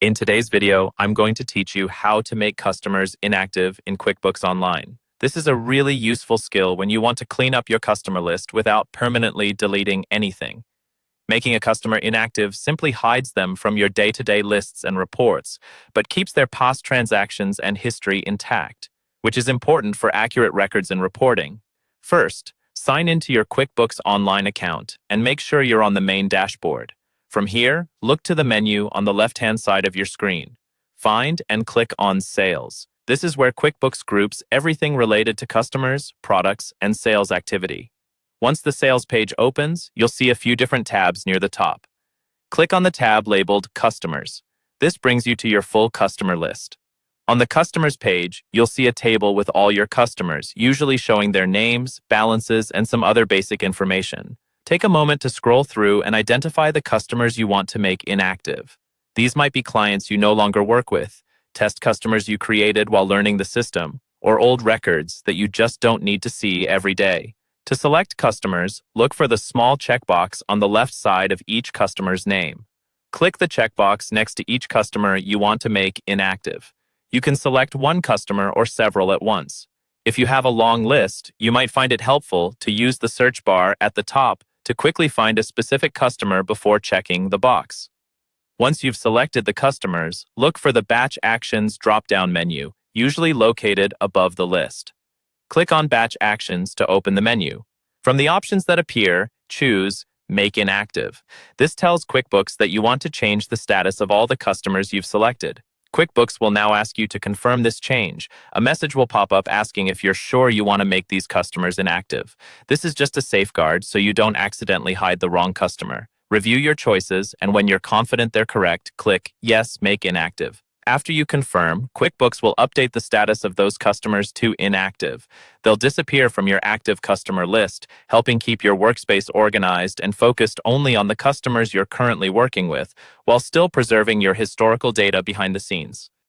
In today's video, I'm going to teach you how to make customers inactive in QuickBooks Online. This is a really useful skill when you want to clean up your customer list without permanently deleting anything. Making a customer inactive simply hides them from your day-to-day lists and reports, but keeps their past transactions and history intact, which is important for accurate records and reporting. First, sign into your QuickBooks Online account and make sure you're on the main dashboard. From here, look to the menu on the left-hand side of your screen. Find and click on Sales. This is where QuickBooks groups everything related to customers, products, and sales activity. Once the sales page opens, you'll see a few different tabs near the top. Click on the tab labeled Customers. This brings you to your full customer list. On the Customers page, you'll see a table with all your customers, usually showing their names, balances, and some other basic information. Take a moment to scroll through and identify the customers you want to make inactive. These might be clients you no longer work with, test customers you created while learning the system, or old records that you just don't need to see every day. To select customers, look for the small checkbox on the left side of each customer's name. Click the checkbox next to each customer you want to make inactive. You can select one customer or several at once. If you have a long list, you might find it helpful to use the search bar at the top to quickly find a specific customer before checking the box. Once you've selected the customers, look for the Batch Actions drop-down menu, usually located above the list. Click on Batch Actions to open the menu. From the options that appear, choose Make Inactive. This tells QuickBooks that you want to change the status of all the customers you've selected. QuickBooks will now ask you to confirm this change. A message will pop up asking if you're sure you want to make these customers inactive. This is just a safeguard so you don't accidentally hide the wrong customer. Review your choices, and when you're confident they're correct, click Yes, Make Inactive. After you confirm, QuickBooks will update the status of those customers to inactive. They'll disappear from your active customer list, helping keep your workspace organized and focused only on the customers you're currently working with, while still preserving your historical data behind the scenes.